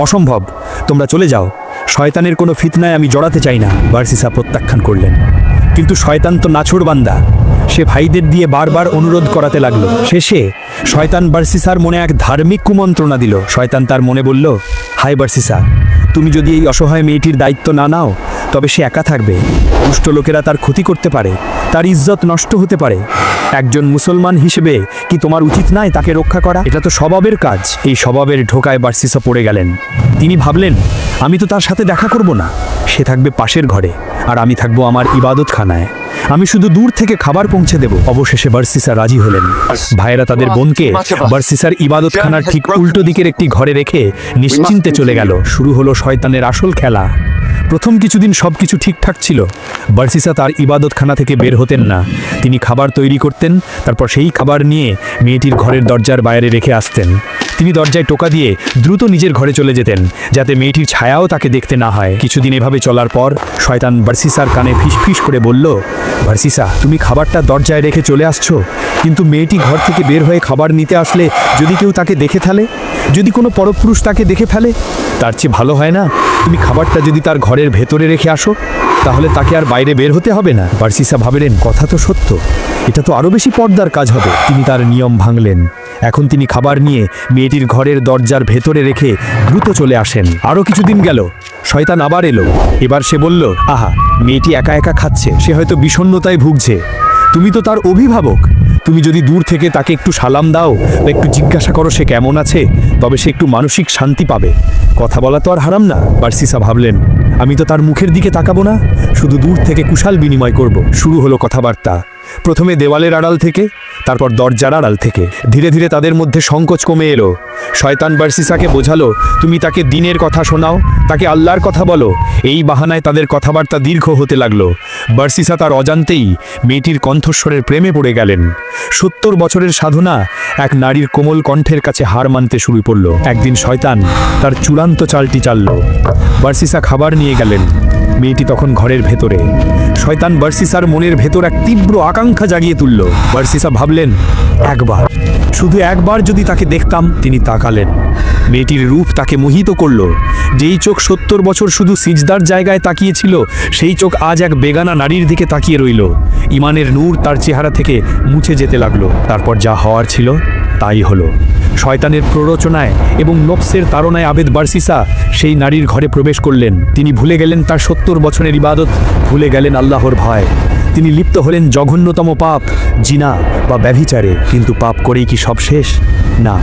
অসম্ভব, তোমরা চলে যাও, শয়তানের কোনো ফিতনায় আমি জড়াতে চাই না। বার্সিসা প্রত্যাখ্যান করলেন। কিন্তু শয়তান তো নাছোড় বান্দা, সে ভাইদের দিয়ে বারবার অনুরোধ করাতে লাগলো। শেষে শয়তান বার্সিসার মনে এক ধার্মিক কুমন্ত্রণা দিল। শয়তান তার মনে বলল, হাই বার্সিসা, তুমি যদি এই অসহায় মেয়েটির দায়িত্ব না নাও তবে সে একা থাকবে। দুষ্ট লোকেরা তার ক্ষতি করতে পারে, তার ইজ্জত নষ্ট হতে পারে। একজন মুসলমান হিসেবে কি তোমার উচিত নয় তাকে রক্ষা করা? এটা তো স্বভাবের কাজ। এই স্বভাবের ঢোকায় বার্সিসা পড়ে গেলেন। তিনি ভাবলেন, আমি তো তার সাথে দেখা করব না, সে থাকবে পাশের ঘরে আর আমি থাকবো আমার ইবাদতখানায়। আমি শুধু দূর থেকে খাবার পৌঁছে দেব। অবশেষে বার্সিসা রাজি হলেন। ভাইয়েরা তাদের বোনকে বার্সিসার ইবাদতখানার ঠিক উল্টো দিকের একটি ঘরে রেখে নিশ্চিন্তে চলে গেল। শুরু হলো শয়তানের আসল খেলা। প্রথম কিছুদিন সবকিছু ঠিকঠাক ছিল। বার্সিসা তার ইবাদতখানা থেকে বের হতেন না। তিনি খাবার তৈরি করতেন, তারপর সেই খাবার নিয়ে মেয়েটির ঘরের দরজার বাইরে রেখে আসতেন। তিনি দরজায় টোকা দিয়ে দ্রুত নিজের ঘরে চলে যেতেন, যাতে মেয়েটির ছায়াও তাকে দেখতে না হয়। কিছুদিন এভাবে চলার পর শয়তান বার্সিসার কানে ফিসফিস করে বলল, বার্সিসা, তুমি খাবারটা দরজায় রেখে চলে আসছো, কিন্তু মেয়েটি ঘর থেকে বের হয়ে খাবার নিতে আসলে যদি কেউ তাকে দেখে ফেলে, যদি কোনো পরপুরুষ তাকে দেখে ফেলে, তার চেয়ে ভালো হয় না তুমি খাবারটা যদি তার ঘরের ভেতরে রেখে আসো, তাহলে তাকে আর বাইরে বের হতে হবে না। বার্সিসা ভাবলেন, কথা তো সত্য, এটা তো আরও বেশি পর্দার কাজ হবে। তিনি তার নিয়ম ভাঙলেন। এখন তিনি খাবার নিয়ে মেয়েটির ঘরের দরজার ভেতরে রেখে দ্রুত চলে আসেন। আরও কিছুদিন গেল, শয়তান আবার এলো। এবার সে বলল, আহা, মেয়েটি একা একা খাচ্ছে, সে হয়তো বিষণ্ণতায় ভুগছে। তুমি তো তার অভিভাবক, তুমি যদি দূর থেকে তাকে একটু সালাম দাও বা একটু জিজ্ঞাসা করো সে কেমন আছে, তবে সে একটু মানসিক শান্তি পাবে। কথা বলা তো আর হারাম না। বার্সিসা ভাবলেন, আমি তো তার মুখের দিকে তাকাবো না, শুধু দূর থেকে কুশাল বিনিময় করব। শুরু হলো কথাবার্তা। প্রথমে দেওয়ালের আড়াল থেকে, তারপর দরজার আড়াল থেকে। ধীরে ধীরে তাদের মধ্যে সংকোচ কমে এলো। শয়তান বার্সিসাকে বোঝালো, তুমি তাকে দিনের কথা শোনাও, তাকে আল্লাহর কথা বলো। এই বাহানায় তাদের কথাবার্তা দীর্ঘ হতে লাগলো। বার্সিসা তার অজান্তেই মেয়েটির কণ্ঠস্বরের প্রেমে পড়ে গেলেন। 70 বছরের সাধনা এক নারীর কোমল কণ্ঠের কাছে হার মানতে শুরু করলো। একদিন শয়তান তার চূড়ান্ত চালটি চালল। বার্সিসা খাবার নিয়ে গেলেন। মেয়েটি তখন ঘরের ভেতরে। শয়তান বার্সিসার মনের ভেতর এক তীব্র আকাঙ্ক্ষা জাগিয়ে তুলল। বার্সিসা ভাবলেন, একবার, শুধু একবার যদি তাকে দেখতাম। তিনি তাকালেন। মেয়েটির রূপ তাকে মোহিত করল। যেই চোখ 70 বছর শুধু সিজদার জায়গায় তাকিয়েছিল, সেই চোখ আজ এক বেগানা নারীর দিকে তাকিয়ে রইল। ইমানের নূর তার চেহারা থেকে মুছে যেতে লাগলো। তারপর যা হওয়ার ছিল তাই হলো। শয়তানের প্ররোচনায় এবং নফসের তাড়নায় আবেদ বার্সিসা সেই নারীর ঘরে প্রবেশ করলেন। তিনি ভুলে গেলেন তার 70 বছরের ইবাদত, ভুলে গেলেন আল্লাহর ভয়। তিনি লিপ্ত হলেন জঘন্যতম পাপ, জিনা বা ব্যভিচারে। কিন্তু পাপ করেই কি সব শেষ? না।